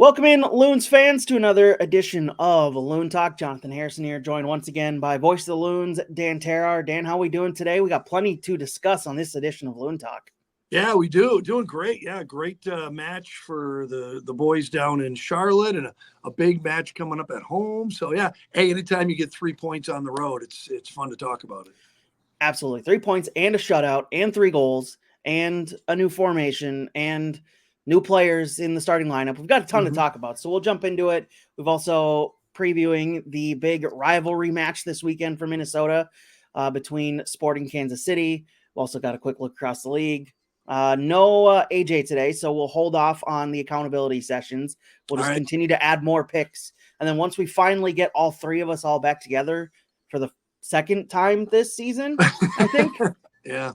Welcome in, Loons fans, to another edition of Loon Talk. Jonathan Harrison here, joined once again by voice of the Loons, Dan Terhaar. Dan, how are we doing today? We got plenty to discuss on this edition of Loon Talk. Yeah, we do. Doing great. Yeah, great match for the boys down in Charlotte, and a big match coming up at home. So yeah, hey, anytime you get 3 points on the road, it's fun to talk about it. Absolutely. 3 points and a shutout and 3 goals and a new formation and new players in the starting lineup. We've got a ton to talk about, so we'll jump into it. We've also previewing the big rivalry match this weekend for Minnesota between Sporting Kansas City. We've also got a quick look across the league. No AJ today, so we'll hold off on the accountability sessions. We'll just continue to add more picks. And then once we finally get all three of us all back together for the second time this season, I think. Yeah.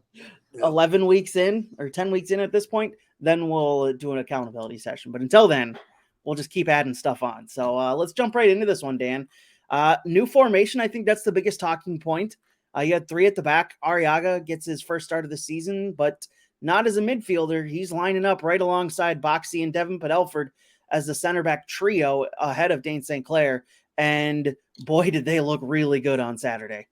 11 weeks in or 10 weeks in at this point, then we'll do an accountability session. But until then, we'll just keep adding stuff on. So let's jump right into this one, Dan. New formation, I think that's the biggest talking point. You had 3 at the back. Arriaga gets his first start of the season, but not as a midfielder. He's lining up right alongside Boxy and Devin Padelford as the center back trio ahead of Dane St. Clair. And boy, did they look really good on Saturday.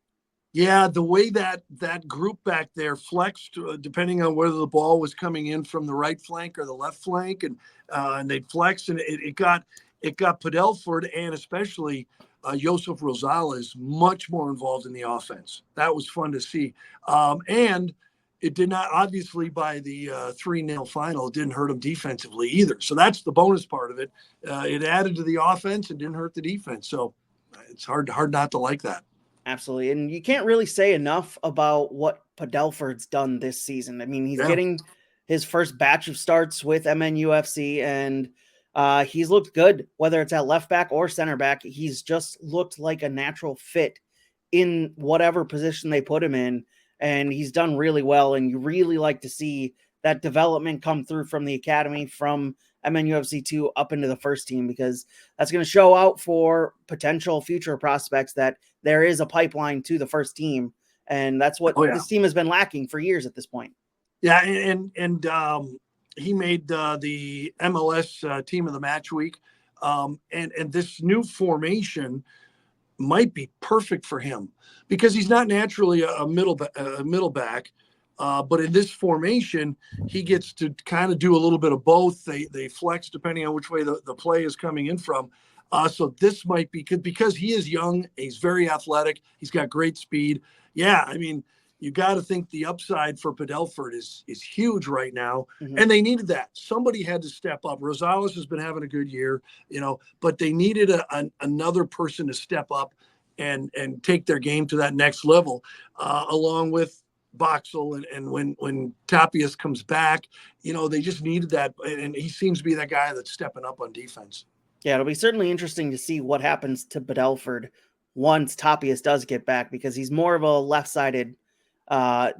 Yeah, the way that group back there flexed, depending on whether the ball was coming in from the right flank or the left flank, and they'd flex, and it got Padelford and especially Josef Rosales much more involved in the offense. That was fun to see, and it did not, obviously, by the 3-0 final, it didn't hurt them defensively either. So that's the bonus part of it. It added to the offense and didn't hurt the defense. So it's hard not to like that. Absolutely. And you can't really say enough about what Padelford's done this season. I mean, he's getting his first batch of starts with MNUFC, and he's looked good, whether it's at left back or center back. He's just looked like a natural fit in whatever position they put him in, and he's done really well. And you really like to see that development come through from the academy, from MNUFC 2 up into the first team, because that's going to show out for potential future prospects that there is a pipeline to the first team. And that's what this team has been lacking for years at this point. Yeah. And he made the MLS team of the match week. And this new formation might be perfect for him because he's not naturally a middle back. But in this formation, he gets to kind of do a little bit of both. They flex depending on which way the play is coming in from. So this might be good because he is young. He's very athletic. He's got great speed. Yeah, I mean, you got to think the upside for Padelford is huge right now, and they needed that. Somebody had to step up. Rosales has been having a good year, but they needed another person to step up and take their game to that next level, along with Boxel, and when Tapias comes back, they just needed that, and he seems to be that guy that's stepping up on defense. Yeah, it'll be certainly interesting to see what happens to Padelford once Tapias does get back, because he's more of a left-sided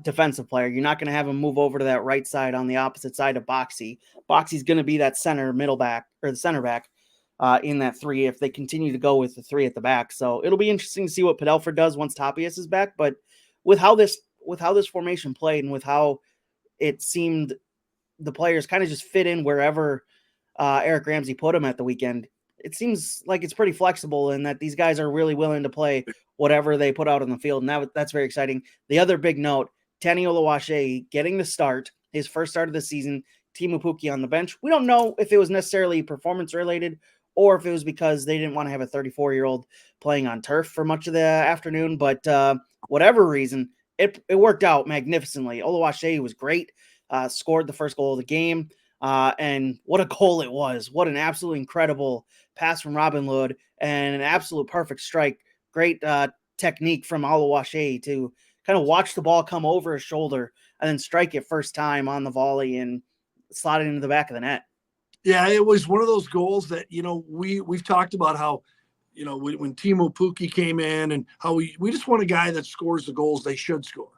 defensive player. You're not going to have him move over to that right side on the opposite side of Boxy. Boxy's going to be that middle back, or the center back in that 3 if they continue to go with the 3 at the back. So it'll be interesting to see what Padelford does once Tapias is back. But with how this formation played and with how it seemed the players kind of just fit in wherever Eric Ramsay put them at the weekend, it seems like it's pretty flexible and that these guys are really willing to play whatever they put out on the field. And that's very exciting. The other big note, Tani Oluwaseyi getting the start, his first start of the season, Teemu Pukki on the bench. We don't know if it was necessarily performance related or if it was because they didn't want to have a 34-year-old playing on turf for much of the afternoon, but whatever reason, it worked out magnificently. Oluwaseyi was great, scored the first goal of the game, and what a goal it was. What an absolutely incredible pass from Robin Lod and an absolute perfect strike. Great technique from Oluwaseyi to kind of watch the ball come over his shoulder and then strike it first time on the volley and slot it into the back of the net. Yeah, it was one of those goals that, we've talked about how, when Teemu Pukki came in and how we just want a guy that scores the goals they should score.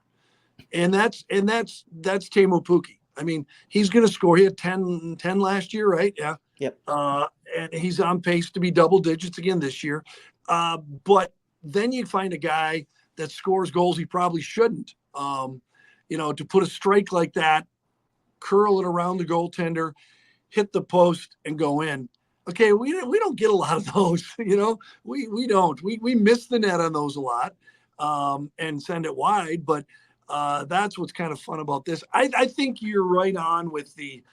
And that's Teemu Pukki. I mean, he's going to score. He had 10 last year, right? Yeah. Yep. And he's on pace to be double digits again this year. But then you find a guy that scores goals he probably shouldn't. To put a strike like that, curl it around the goaltender, hit the post, and go in. Okay, we don't get a lot of those. We don't. We miss the net on those a lot, and send it wide. But that's what's kind of fun about this. I think you're right on with the,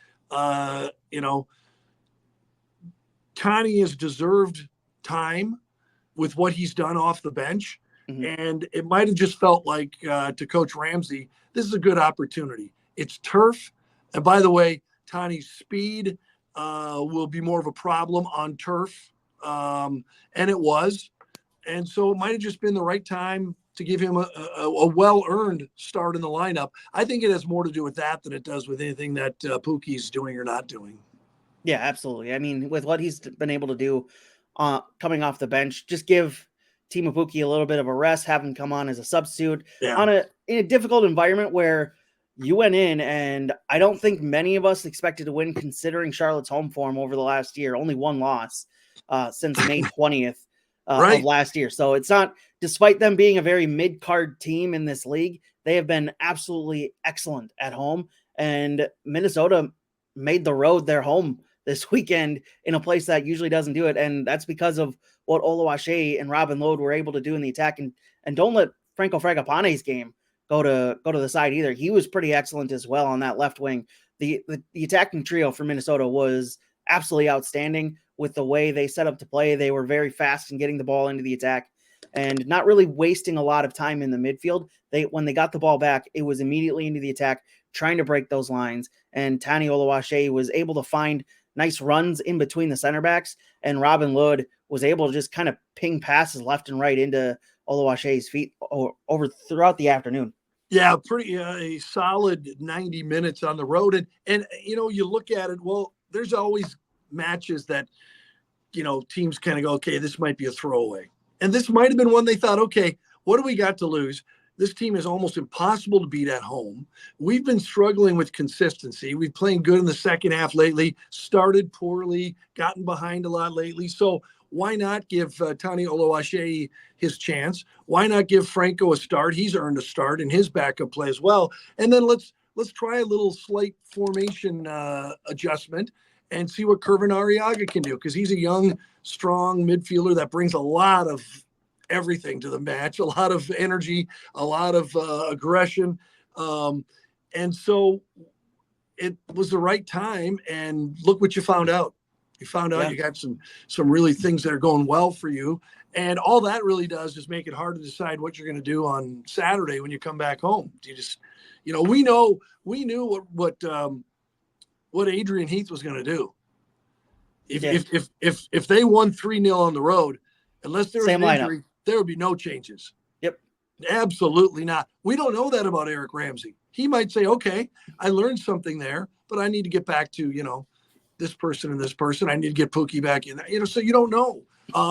Tani has deserved time with what he's done off the bench. Mhm. And it might have just felt like, to Coach Ramsay, this is a good opportunity. It's turf. And by the way, Tani's speed will be more of a problem on turf. And it was. And so it might have just been the right time to give him a well-earned start in the lineup. I think it has more to do with that than it does with anything that Pookie's doing or not doing. Yeah, absolutely. I mean, with what he's been able to do coming off the bench, just give Timo Pukki a little bit of a rest, have him come on as a substitute Yeah. in a difficult environment where you went in, and I don't think many of us expected to win considering Charlotte's home form over the last year. Only one loss since May 20th Right. of last year. So it's not, despite them being a very mid-card team in this league, they have been absolutely excellent at home. And Minnesota made the road their home this weekend in a place that usually doesn't do it. And that's because of what Oluwaseyi and Robin Lod were able to do in the attack. And don't let Franco Fragapane's game go to the side either. He was pretty excellent as well on that left wing. The attacking trio for Minnesota was absolutely outstanding with the way they set up to play. They were very fast in getting the ball into the attack and not really wasting a lot of time in the midfield. When they got the ball back, it was immediately into the attack, trying to break those lines. And Tani Oluwaseyi was able to find nice runs in between the center backs, and Robin Lod was able to just kind of ping passes left and right into Oluwaseyi's feet over throughout the afternoon. Yeah, pretty a solid 90 minutes on the road. And you look at it, well, there's always matches that, teams kind of go, okay, this might be a throwaway. And this might have been one they thought, okay, what do we got to lose? This team is almost impossible to beat at home. We've been struggling with consistency. We've played good in the second half lately, started poorly, gotten behind a lot lately. So why not give Tani Oluwaseyi his chance? Why not give Franco a start? He's earned a start in his backup play as well. And then let's try a little slight formation adjustment and see what Kervin Arriaga can do, because he's a young, strong midfielder that brings a lot of everything to the match, a lot of energy, a lot of aggression. And so it was the right time. And look what you found out. You found out you got some really things that are going well for you. And all that really does is make it hard to decide what you're going to do on Saturday when you come back home. You just, we knew what Adrian Heath was going to do. If they won 3-0 on the road, unless there was an injury, there would be no changes. Yep. Absolutely not. We don't know that about Eric Ramsay. He might say, okay, I learned something there, but I need to get back to, this person and this person. I need to get Pookie back in, so you don't know.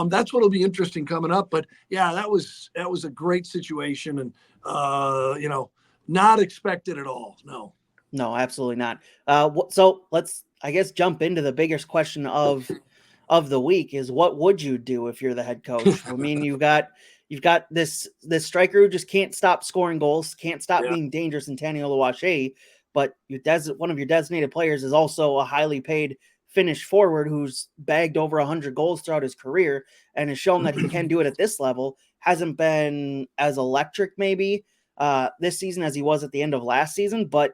That's what'll be interesting coming up. But yeah, that was a great situation, and not expected at all. No, absolutely not. So let's, I guess, jump into the biggest question of the week is, what would you do if you're the head coach? I mean, you've got this striker who just can't stop scoring goals, can't stop being dangerous in Tani Oluwaseyi, but one of your designated players is also a highly paid Finnish forward who's bagged over 100 goals throughout his career and has shown that he can do it at this level. Hasn't been as electric maybe this season as he was at the end of last season, but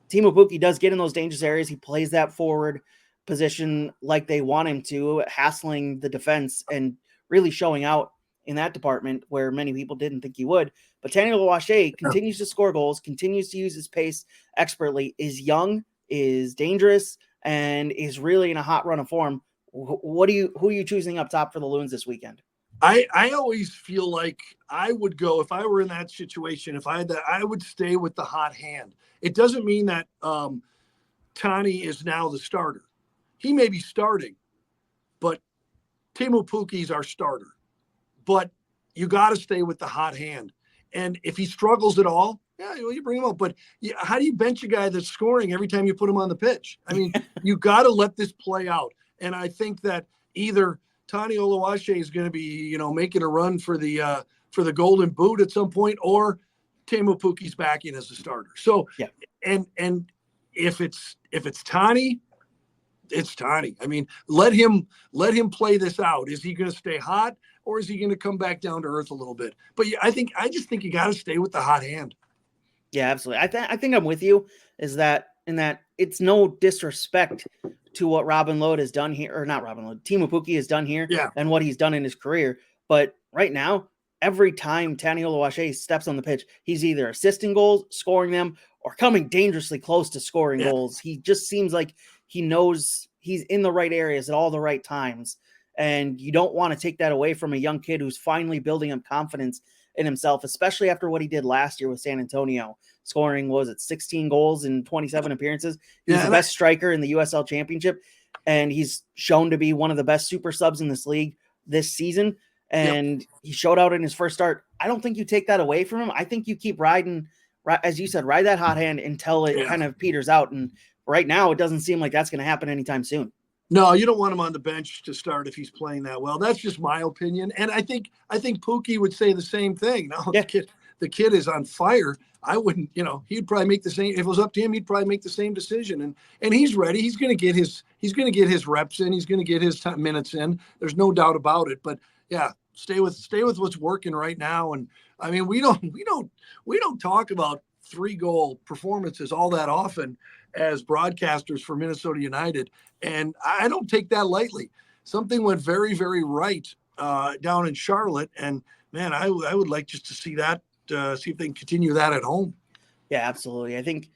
Timo Pukki does get in those dangerous areas. He plays that forward position like they want him to, hassling the defense and really showing out in that department where many people didn't think he would. But Tani Oluwaseyi continues to score goals, continues to use his pace expertly, is young, is dangerous, and is really in a hot run of form. Who are you choosing up top for the Loons this weekend? I always feel like I would go, if I were in that situation, if I had that, I would stay with the hot hand. It doesn't mean that Tani is now the starter. He may be starting, but Timo Pukki's our starter. But you got to stay with the hot hand. And if he struggles at all, you bring him up. But how do you bench a guy that's scoring every time you put him on the pitch? I mean, you got to let this play out. And I think that either Tani Oluwaseyi is going to be, making a run for the Golden Boot at some point, or Timo Pukki's back in as a starter. So, and if it's Tani, It's Tani. I mean, let him play this out. Is he going to stay hot, or is he going to come back down to earth a little bit? But I just think you got to stay with the hot hand. Yeah, absolutely. I think I'm with you. Is that in that it's no disrespect to what Robin Lod has done here, or not Robin Lod, Teemu Pukki has done here, Yeah. and what he's done in his career. But right now, every time Tani Oluwaseyi steps on the pitch, he's either assisting goals, scoring them, or coming dangerously close to scoring goals. He just seems like he knows he's in the right areas at all the right times. And you don't want to take that away from a young kid who's finally building up confidence in himself, especially after what he did last year with San Antonio, scoring, 16 goals in 27 appearances. He's the best striker in the USL Championship, and he's shown to be one of the best super subs in this league this season. And he showed out in his first start. I don't think you take that away from him. I think you keep riding, as you said, ride that hot hand until it kind of peters out. And right now, it doesn't seem like that's going to happen anytime soon. No, you don't want him on the bench to start if he's playing that well. That's just my opinion. And I think Pukki would say the same thing. No, the kid is on fire. I wouldn't, he'd probably make the same. If it was up to him, he'd probably make the same decision. And he's ready. He's going to get his reps in. He's going to get his minutes in. There's no doubt about it. But yeah, stay with what's working right now. And I mean, we don't talk about 3-goal performances all that often as broadcasters for Minnesota United. And I don't take that lightly. Something went very, very right down in Charlotte. And man, I would like just to see that, see if they can continue that at home. Yeah, absolutely. I think,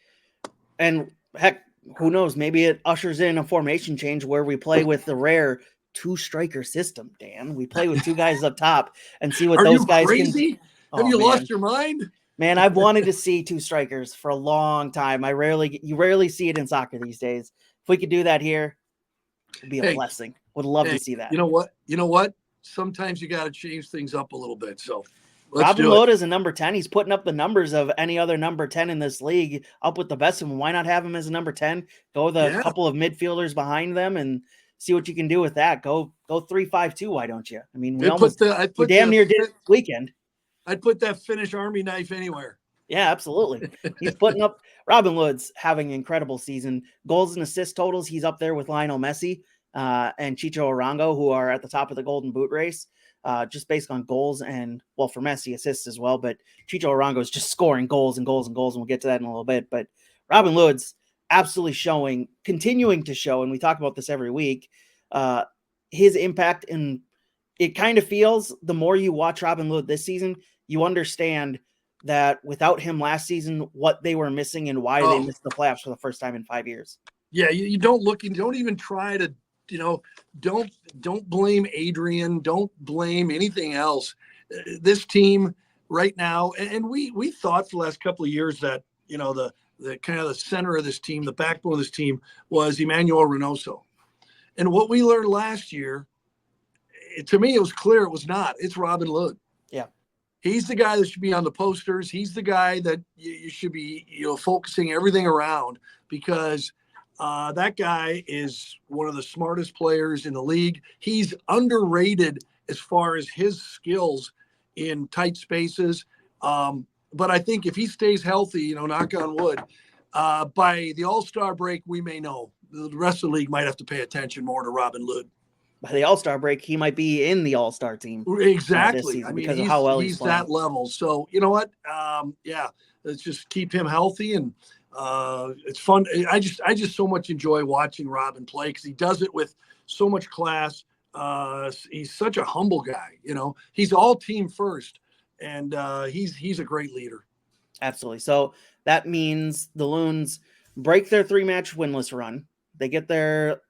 and heck, who knows, maybe it ushers in a formation change where we play with the rare 2-striker system, Dan. We play with 2 guys up top and see what those guys crazy? can. Have you lost your mind? Man, I've wanted to see 2 strikers for a long time. You rarely see it in soccer these days. If we could do that here, it'd be a blessing. Would love to see that. You know what? Sometimes you got to change things up a little bit. So Robin Lod is a number 10. He's putting up the numbers of any other number 10 in this league, up with the best of them. Why not have him as a number 10? Go with a couple of midfielders behind them and see what you can do with that. Go 3-5-2. Why don't you? I mean, we damn near did it this weekend. I'd put that Finnish army knife anywhere. Yeah, absolutely. He's putting up – Robin Lod's having an incredible season. Goals and assist totals, he's up there with Lionel Messi and Chicho Arango, who are at the top of the Golden Boot race, just based on goals and, well, for Messi, assists as well. But Chicho Arango is just scoring goals and goals and goals, and we'll get to that in a little bit. But Robin Lod's absolutely continuing to show, and we talk about this every week, his impact. And it kind of feels, the more you watch Robin Lod this season, you understand that without him last season, what they were missing and why they missed the playoffs for the first time in 5 years. Yeah, you don't even try to, don't blame Adrian. Don't blame anything else. This team right now, and we thought for the last couple of years that, the kind of the center of this team, the backbone of this team was Emmanuel Reynoso. And what we learned last year, to me, it was clear it was not. It's Robin Lod. Yeah. He's the guy that should be on the posters. He's the guy that you should be, focusing everything around, because that guy is one of the smartest players in the league. He's underrated as far as his skills in tight spaces. But I think if he stays healthy, knock on wood, by the All-Star break, we may know. The rest of the league might have to pay attention more to Robin Lod. By the All-Star break, he might be in the All-Star team. Exactly. I mean, because of how well he's playing. That level. So, you know what? Let's just keep him healthy, and it's fun. I just so much enjoy watching Robin play, because he does it with so much class. He's such a humble guy. He's all team first, and he's a great leader. Absolutely. So that means the Loons break their 3-match winless run. They get their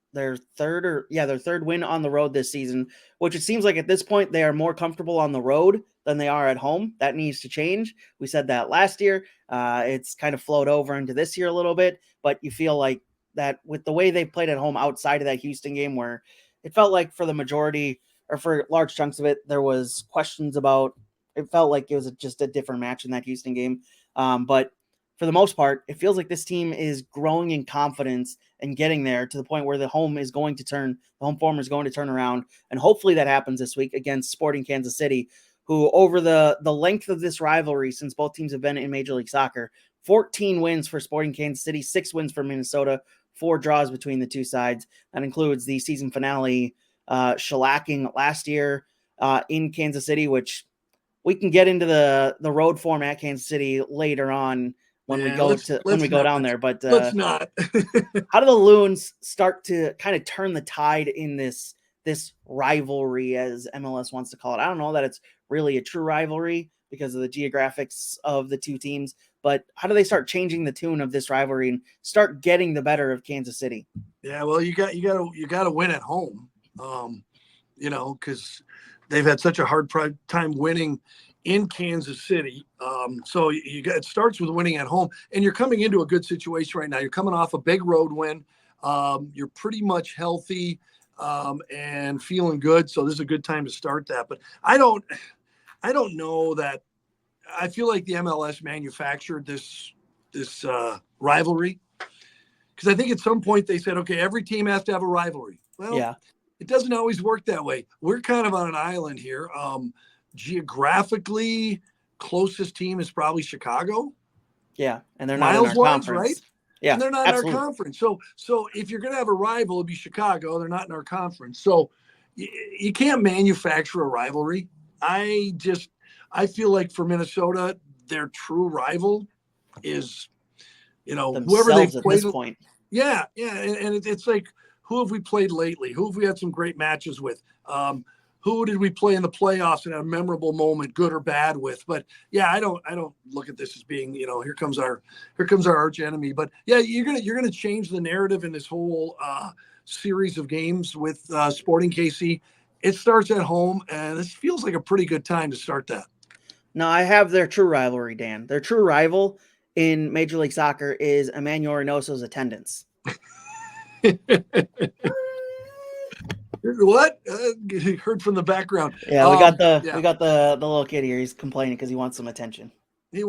third win on the road this season, which it seems like at this point they are more comfortable on the road than they are at home. That needs to change. We said that last year. It's kind of flowed over into this year a little bit, but you feel like that with the way they played at home outside of that Houston game, where it felt like for the majority or for large chunks of it, there was questions about, it felt like it was just a different match in that Houston game. But for the most part, it feels like this team is growing in confidence and getting there to the point where the home form is going to turn around. And hopefully that happens this week against Sporting Kansas City, who over the length of this rivalry, since both teams have been in Major League Soccer, 14 wins for Sporting Kansas City, 6 wins for Minnesota, 4 draws between the two sides. That includes the season finale shellacking last year in Kansas City, which we can get into the road form at Kansas City later on when we go down there. But let's not. How do the Loons start to kind of turn the tide in this rivalry, as MLS wants to call it? I don't know that it's really a true rivalry because of the geographics of the two teams, but how do they start changing the tune of this rivalry and start getting the better of Kansas City? Yeah, well, you got to win at home, because they've had such a hard time winning in Kansas City. So it starts with winning at home, and you're coming into a good situation right now. You're coming off a big road win. You're pretty much healthy and feeling good. So this is a good time to start that. But I don't know that. I feel like the MLS manufactured this rivalry, because I think at some point they said, okay, every team has to have a rivalry. Well, yeah. It doesn't always work that way. We're kind of on an island here. Geographically, closest team is probably Chicago. Yeah, and they're not in our conference, right? Yeah, and they're not in our conference. So if you're going to have a rival, it'd be Chicago. They're not in our conference. So you can't manufacture a rivalry. I feel like for Minnesota, their true rival is, whoever they played at this point. Yeah, and it's like, who have we played lately? Who have we had some great matches with? Who did we play in the playoffs and a memorable moment, good or bad, with? But yeah, I don't look at this as being, here comes our arch enemy. But yeah, you're gonna change the narrative in this whole series of games with Sporting KC. It starts at home, and this feels like a pretty good time to start that. No, I have their true rivalry, Dan. Their true rival in Major League Soccer is Emmanuel Reynoso's attendance. What? Heard from the background. Yeah, we got the little kid here. He's complaining because he wants some attention. Give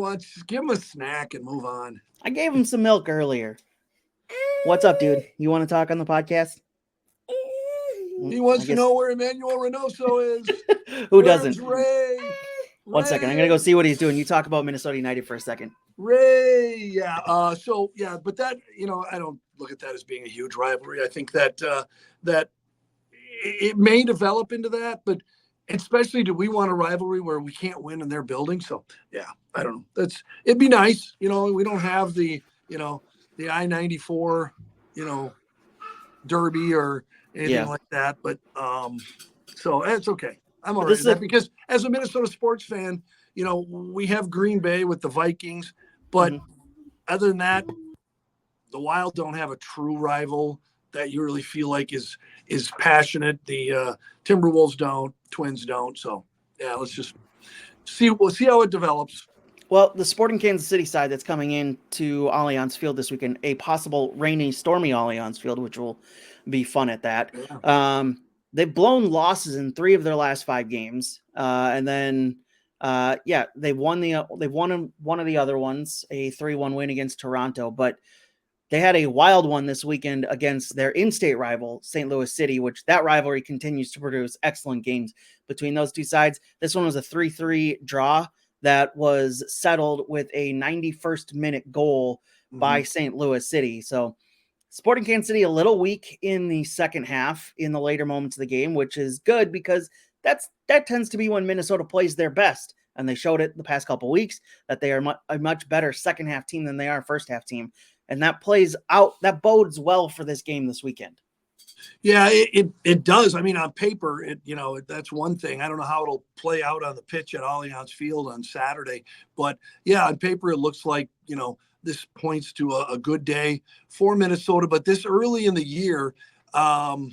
him a snack and move on. I gave him some milk earlier. What's up, dude? You want to talk on the podcast? He wants to know where Emmanuel Reynoso is. Who doesn't? Ray? 1 second. I'm going to go see what he's doing. You talk about Minnesota United for a second. Ray, yeah. But that, I don't look at that as being a huge rivalry. I think that it may develop into that, but especially, do we want a rivalry where we can't win in their building? So yeah, I don't know. It'd be nice. We don't have the I-94, derby or anything like that. But so it's okay. I'm all right with that, because as a Minnesota sports fan, we have Green Bay with the Vikings, but other than that, the Wild don't have a true rival that you really feel like is passionate. The Timberwolves don't, Twins don't. So yeah, let's just see. We'll see how it develops. Well, the Sporting Kansas City side that's coming into Allianz Field this weekend, a possible rainy, stormy Allianz Field, which will be fun at that. Yeah. They've blown losses in 3 of their last 5 games, and then they've won one of the other ones, a 3-1 win against Toronto, but they had a wild one this weekend against their in-state rival, St. Louis City, which that rivalry continues to produce excellent games between those two sides. This one was a 3-3 draw that was settled with a 91st minute goal by St. Louis City. So Sporting Kansas City a little weak in the second half in the later moments of the game, which is good because that tends to be when Minnesota plays their best. And they showed it the past couple of weeks that they are a much better second half team than they are first half team. And that bodes well for this game this weekend. Yeah, it does. I mean, on paper, that's one thing. I don't know how it'll play out on the pitch at Allianz Field on Saturday, but yeah, on paper, it looks like, this points to a good day for Minnesota. But this early in the year, I've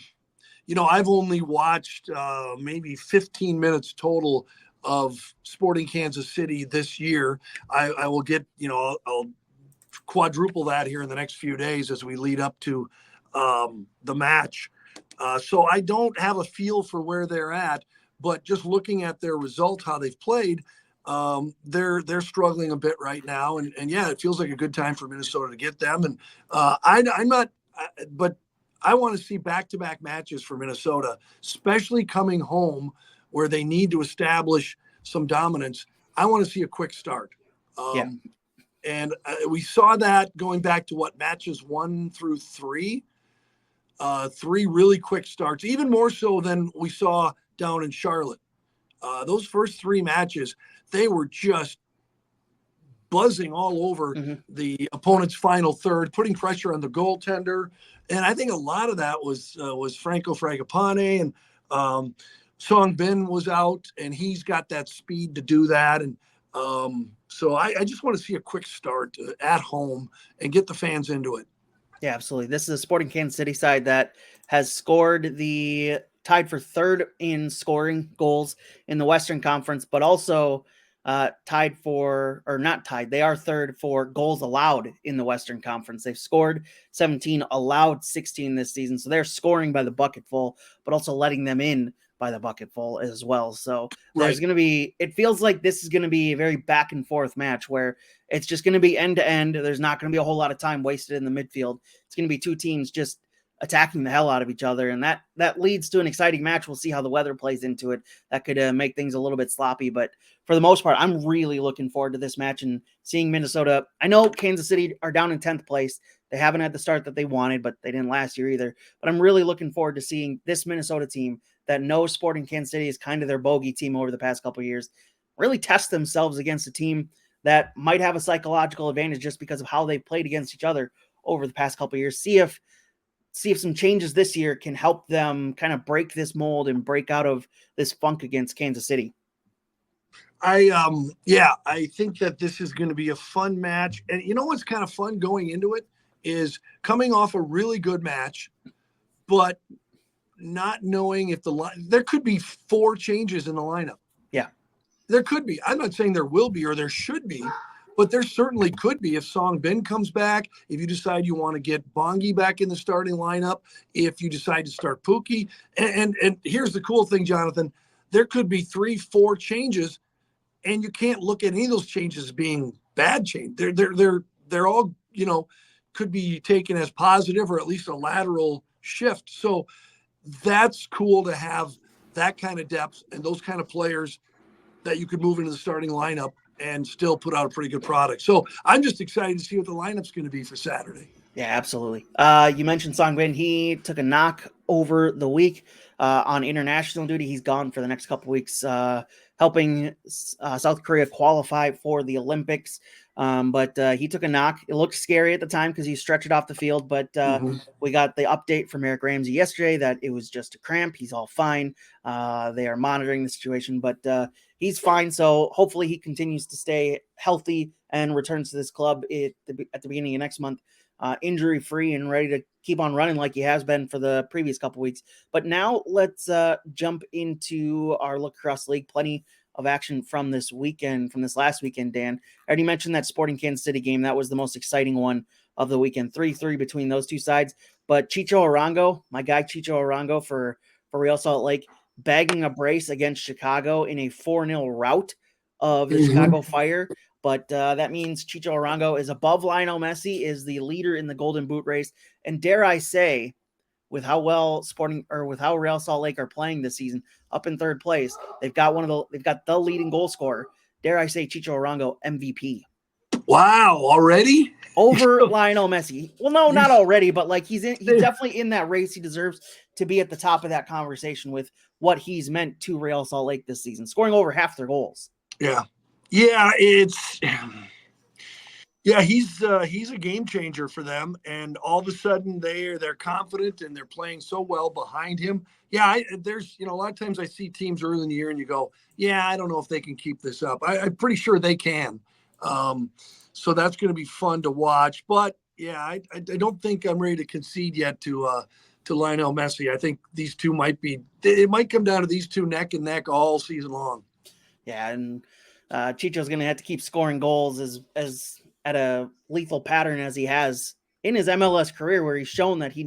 only watched maybe 15 minutes total of Sporting Kansas City this year. I will get, I'll quadruple that here in the next few days as we lead up to the match. So I don't have a feel for where they're at, but just looking at their results, how they've played, they're struggling a bit right now. And yeah, it feels like a good time for Minnesota to get them. And but I want to see back-to-back matches for Minnesota, especially coming home where they need to establish some dominance. I want to see a quick start. And we saw that going back to matches 1 through 3, 3 really quick starts, even more so than we saw down in Charlotte. Those first 3 matches, they were just buzzing all over the opponent's final third, putting pressure on the goaltender. And I think a lot of that was Franco Fragapane, and Song Bin was out, and he's got that speed to do that. And so I just want to see a quick start at home and get the fans into it. Yeah, absolutely. This is a Sporting Kansas City side that has scored tied for third in scoring goals in the Western Conference, but also tied for, or not tied, they are third for goals allowed in the Western Conference. They've scored 17, allowed 16 this season. So they're scoring by the bucketful, but also letting them in by the bucketful as well. So there's going to be, it feels like this is going to be a very back and forth match where it's just going to be end to end. There's not going to be a whole lot of time wasted in the midfield. It's going to be two teams just attacking the hell out of each other. And that leads to an exciting match. We'll see how the weather plays into it. That could make things a little bit sloppy, but for the most part, I'm really looking forward to this match and seeing Minnesota. I know Kansas City are down in 10th place. They haven't had the start that they wanted, but they didn't last year either. But I'm really looking forward to seeing this Minnesota team that knows Sporting Kansas City is kind of their bogey team over the past couple of years, really test themselves against a team that might have a psychological advantage just because of how they played against each other over the past couple of years. See if some changes this year can help them kind of break this mold and break out of this funk against Kansas City. I think that this is going to be a fun match. And you know what's kind of fun going into it is coming off a really good match, but not knowing if there could be 4 changes in the lineup. Yeah. There could be. I'm not saying there will be or there should be, but there certainly could be if Song Bin comes back, if you decide you want to get Bongi back in the starting lineup, if you decide to start Pookie. And here's the cool thing, Jonathan, there could be 3-4 changes, and you can't look at any of those changes as being bad change. They're all, could be taken as positive or at least a lateral shift. So that's cool to have that kind of depth and those kind of players that you could move into the starting lineup and still put out a pretty good product. So I'm just excited to see what the lineup's going to be for Saturday. Yeah, absolutely. You mentioned Song Bin. He took a knock over the week on international duty. He's gone for the next couple weeks, helping South Korea qualify for the Olympics. But he took a knock. It looked scary at the time because he stretched it off the field. But we got the update from Eric Ramsay yesterday that it was just a cramp. He's all fine. They are monitoring the situation, but he's fine. So hopefully he continues to stay healthy and returns to this club at the beginning of next month, injury-free and ready to keep on running like he has been for the previous couple weeks. But now let's jump into our look across the league. Plenty of action from this last weekend, Dan. I already mentioned that Sporting Kansas City game. That was the most exciting one of the weekend. 3-3 between those two sides. But Chicho Arango, my guy Chicho Arango for Real Salt Lake, bagging a brace against Chicago in a 4-0 rout of the Chicago Fire. But that means Chicho Arango is above Lionel Messi, is the leader in the Golden Boot race. And dare I say, with how well with how Real Salt Lake are playing this season, up in third place, they've got the leading goal scorer. Dare I say, Chicho Arango MVP. Wow, already over Lionel Messi. Well, no, not already, but like he's definitely in that race. He deserves to be at the top of that conversation with what he's meant to Real Salt Lake this season, scoring over half their goals. Yeah, he's a game changer for them, and all of a sudden they're confident and they're playing so well behind him. Yeah, there's a lot of times I see teams early in the year and you go, yeah, I don't know if they can keep this up. I'm pretty sure they can. So that's going to be fun to watch. But yeah, I don't think I'm ready to concede yet to Lionel Messi. I think these two it might come down to these two neck and neck all season long. Yeah, and Chicho's going to have to keep scoring goals as at a lethal pattern as he has in his MLS career, where he's shown that he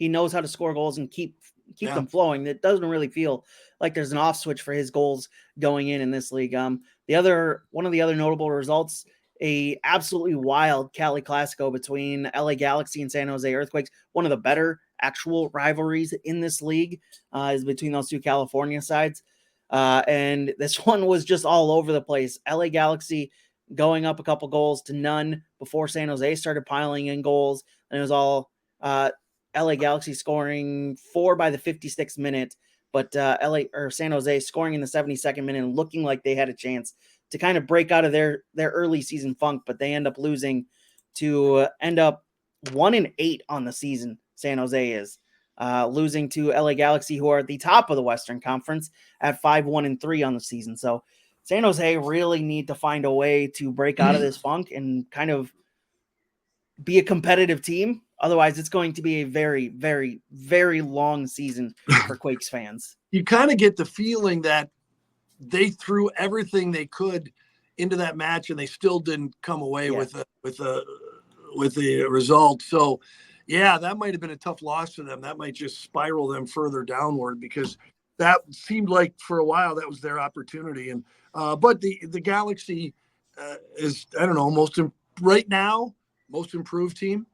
knows how to score goals and keep them flowing. It doesn't really feel like there's an off switch for his goals going in this league. One of the other notable results, a absolutely wild Cali Clasico between LA Galaxy and San Jose Earthquakes. One of the better actual rivalries in this league is between those two California sides. And this one was just all over the place. LA Galaxy going up a couple goals to none before San Jose started piling in goals. And it was all LA Galaxy scoring 4 by the 56th minute, but San Jose scoring in the 72nd minute and looking like they had a chance to kind of break out of their early season funk, but they end up losing to end up 1-8 on the season. San Jose is losing to LA Galaxy, who are at the top of the Western Conference at 5-1-3 on the season. So San Jose really need to find a way to break out of this funk and kind of be a competitive team. Otherwise, it's going to be a very, very, very long season for Quakes fans. You kind of get the feeling that they threw everything they could into that match and they still didn't come away with the result. So yeah, that might have been a tough loss for them. That might just spiral them further downward, because that seemed like for a while that was their opportunity. And but the Galaxy is, I don't know, right now most improved team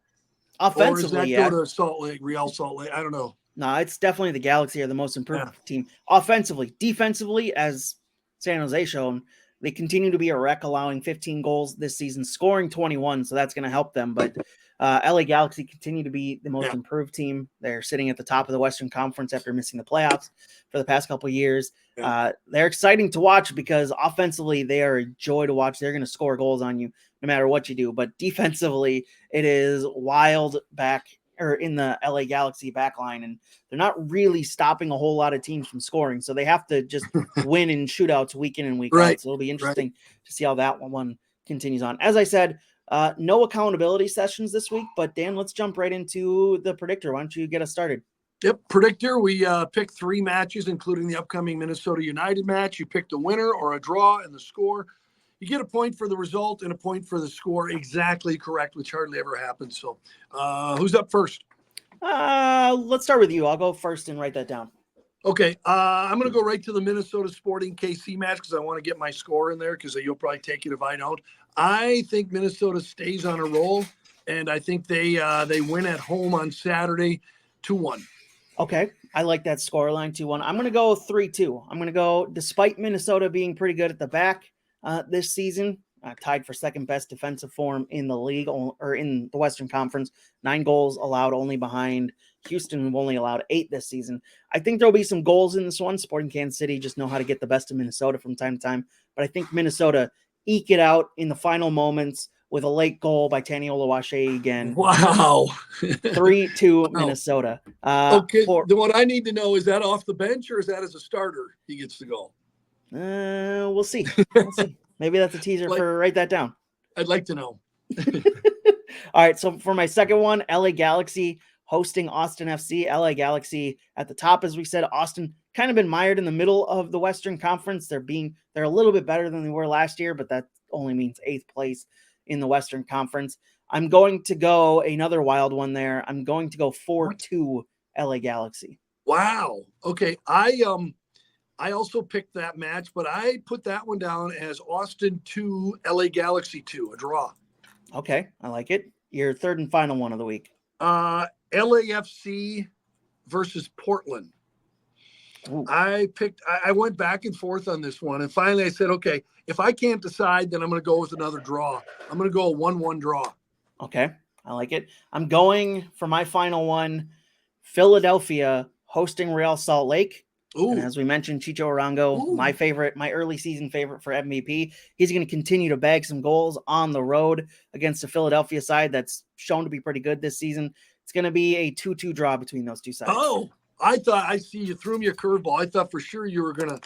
Offensively, or is that go to Salt Lake, Real Salt Lake? I don't know. No, it's definitely the Galaxy are the most improved team. Offensively, defensively, as San Jose shown, they continue to be a wreck, allowing 15 goals this season, scoring 21, so that's going to help them. But LA Galaxy continue to be the most improved team. They're sitting at the top of the Western Conference after missing the playoffs for the past couple of years. They're exciting to watch because offensively, they are a joy to watch. They're going to score goals on you no matter what you do. But defensively, it is wild back or in the LA Galaxy backline, and they're not really stopping a whole lot of teams from scoring. So they have to just win in shootouts week in and week out. So it'll be interesting to see how that one continues on. As I said, no accountability sessions this week, but Dan, let's jump right into the predictor. Why don't you get us started? Yep. Predictor. We picked 3 matches, including the upcoming Minnesota United match. You picked a winner or a draw and the score. You get a point for the result and a point for the score. Exactly correct, which hardly ever happens. So who's up first? Let's start with you. I'll go first and write that down. Okay. I'm going to go right to the Minnesota Sporting KC match because I want to get my score in there, because you'll probably take it if I don't. I think Minnesota stays on a roll, and I think they win at home on Saturday 2-1. Okay. I like that scoreline 2-1. I'm going to go 3-2. I'm going to go, despite Minnesota being pretty good at the back this season, tied for second best defensive form in the league or in the Western Conference, 9 goals allowed only behind Houston, who only allowed 8 this season. I think there'll be some goals in this one. Sporting Kansas City just know how to get the best of Minnesota from time to time, but I think Minnesota eke it out in the final moments with a late goal by Tani Oluwaseyi again. Wow. 3-2 Minnesota. Okay. What I need to know, is that off the bench or is that as a starter he gets the goal? We'll see. Maybe that's a teaser for write that down. I'd like to know. All right. So for my second one, LA Galaxy hosting Austin FC. LA Galaxy at the top, as we said. Austin kind of been mired in the middle of the Western Conference. They're a little bit better than they were last year, but that only means 8th place in the Western Conference. I'm going to go another wild one there. I'm going to go 4-2 LA Galaxy. Wow. Okay. I also picked that match, but I put that one down as Austin 2, LA Galaxy 2, a draw. Okay. I like it. Your third and final one of the week. LAFC versus Portland. Ooh. I went back and forth on this one, and finally I said, okay, if I can't decide, then I'm going to go with another draw. I'm going to go a 1-1 draw. Okay. I like it. I'm going for my final one, Philadelphia hosting Real Salt Lake. Ooh. And as we mentioned, Chicho Arango, my early season favorite for MVP. He's going to continue to bag some goals on the road against the Philadelphia side that's shown to be pretty good this season. It's going to be a 2-2 draw between those two sides. Oh, I see you threw me a curveball. I thought for sure you're gonna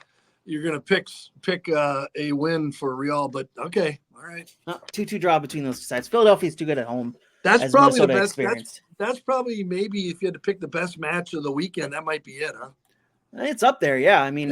pick a win for Real, but okay, all right. 2-2 draw between those two sides. Philadelphia's too good at home. That's probably Minnesota the best. That's probably, maybe if you had to pick the best match of the weekend, that might be it, huh? It's up there, yeah. I mean,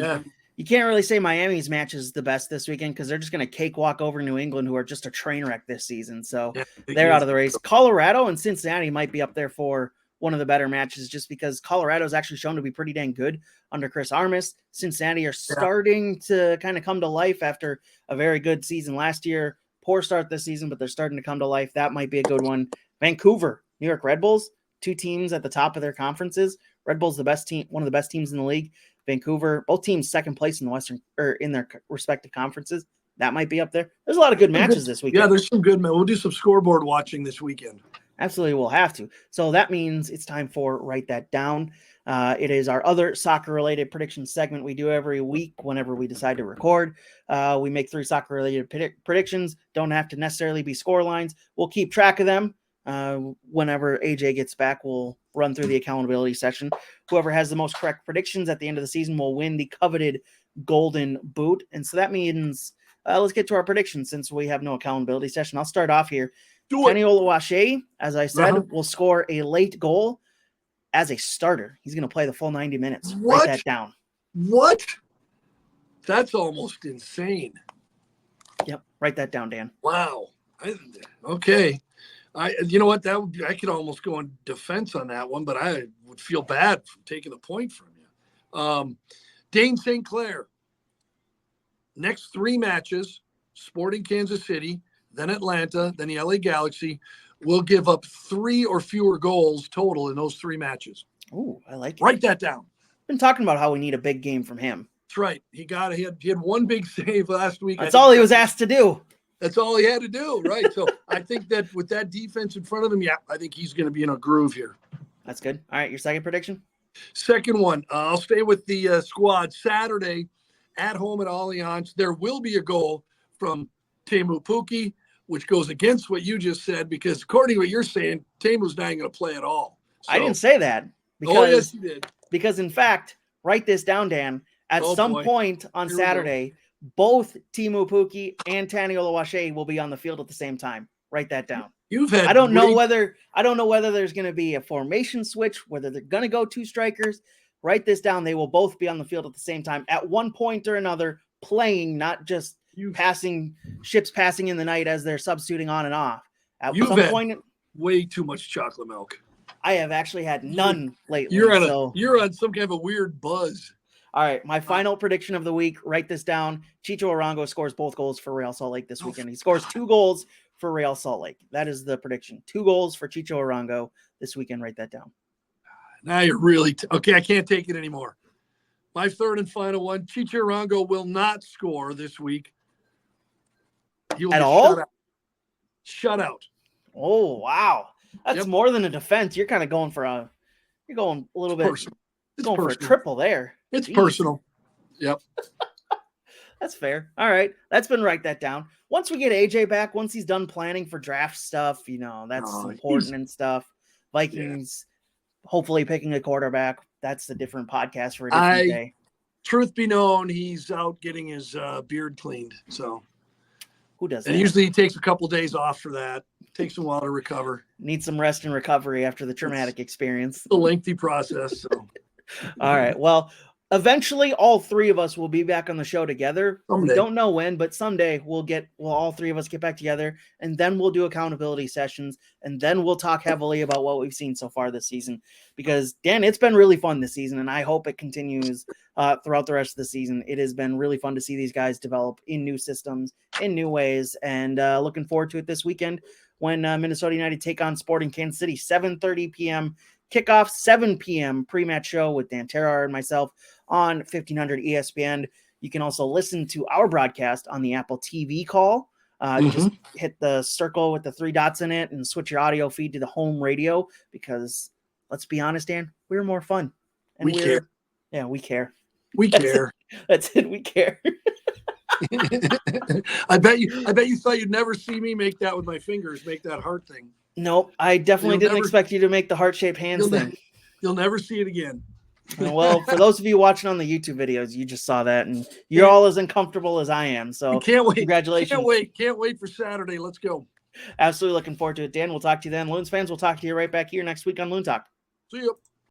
you can't really say Miami's match is the best this weekend because they're just going to cakewalk over New England, who are just a train wreck this season. So they're out of the race. Colorado and Cincinnati might be up there for one of the better matches, just because Colorado's actually shown to be pretty dang good under Chris Armas. Cincinnati are starting to kind of come to life after a very good season last year. Poor start this season, but they're starting to come to life. That might be a good one. Vancouver, New York Red Bulls, 2 teams at the top of their conferences. Red Bull's the best team, one of the best teams in the league. Vancouver, both teams second place in the Western or in their respective conferences. That might be up there. There's a lot of good matches this weekend. Yeah, there's some good. We'll do some scoreboard watching this weekend. Absolutely, we'll have to. So that means it's time for Write That Down. It is our other soccer-related prediction segment we do every week whenever we decide to record. We make 3 soccer-related predictions. Don't have to necessarily be score lines. We'll keep track of them. Whenever AJ gets back, we'll run through the accountability session. Whoever has the most correct predictions at the end of the season will win the coveted golden boot. And so that means let's get to our predictions since we have no accountability session. I'll start off here. Tani Oluwaseyi, as I said, will score a late goal as a starter. He's going to play the full 90 minutes. What? Write that down. What? That's almost insane. Yep. Write that down, Dan. Wow. Okay. You know what? I could almost go in defense on that one, but I would feel bad for taking the point from you. Dane St. Clair. Next 3 matches, Sporting Kansas City, then Atlanta, then the LA Galaxy, will give up 3 or fewer goals total in those 3 matches. Ooh, I like it. Write that down. Been talking about how we need a big game from him. That's right. He had one big save last week. That's all he was asked to do. That's all he had to do, right? So I think that with that defense in front of him, I think he's going to be in a groove here. That's good. All right, your second prediction? Second one, I'll stay with the squad. Saturday at home at Allianz, there will be a goal from Teemu Pukki, which goes against what you just said, because according to what you're saying, Teemu's not going to play at all. So, I didn't say that. Because, yes, you did. Because, in fact, write this down, Dan. At some point on Saturday, both Teemu Pukki and Tani Oluwaseyi will be on the field at the same time. Write that down. I don't know whether there's going to be a formation switch, whether they're going to go 2 strikers. Write this down. They will both be on the field at the same time at one point or another, playing, not just ships passing in the night as they're substituting on and off. At some point, way too much chocolate milk. I have actually had none lately. You're on some kind of a weird buzz. All right, my final prediction of the week. Write this down. Chicho Arango scores both goals for Real Salt Lake this weekend. He scores 2 goals for Real Salt Lake. That is the prediction. 2 goals for Chicho Arango this weekend. Write that down. Now you're really okay. I can't take it anymore. My third and final one. Chicho Arango will not score this week. He will at all? Shut out. Oh wow, that's more than a defense. You're kind of going for a little bit. Personal. It's going personal. for a triple there. It's personal. Yep. That's fair. All right. That's been Write That Down. Once we get AJ back, once he's done planning for draft stuff, that's important and stuff. Vikings hopefully picking a quarterback. That's a different podcast for a different day. Truth be known, he's out getting his beard cleaned. So who does that? And usually he takes a couple days off for that. Takes a while to recover. Needs some rest and recovery after the traumatic experience. It's a lengthy process. So. All right. Well, eventually all 3 of us will be back on the show together. Someday. We don't know when, but someday we'll all 3 of us get back together, and then we'll do accountability sessions, and then we'll talk heavily about what we've seen so far this season. Because Dan, it's been really fun this season, and I hope it continues throughout the rest of the season. It has been really fun to see these guys develop in new systems, in new ways, and looking forward to it this weekend when Minnesota United take on Sporting Kansas City, 7:30 p.m. kickoff, 7 p.m. pre-match show with Dan Terhaar and myself on 1500 ESPN. You can also listen to our broadcast on the Apple TV call. Just hit the circle with the 3 dots in it and switch your audio feed to the home radio, because let's be honest, Dan, we're more fun. And we care. Yeah, we care. We care. That's it. We care. I bet you thought you'd never see me make that with my fingers, make that heart thing. Nope. I definitely didn't expect you to make the heart-shaped hands thing. You'll never see it again. Well, for those of you watching on the YouTube videos, you just saw that, and you're all as uncomfortable as I am. So can't wait. Congratulations. Can't wait for Saturday. Let's go. Absolutely looking forward to it. Dan, we'll talk to you then. Loons fans, we'll talk to you right back here next week on Loon Talk. See you.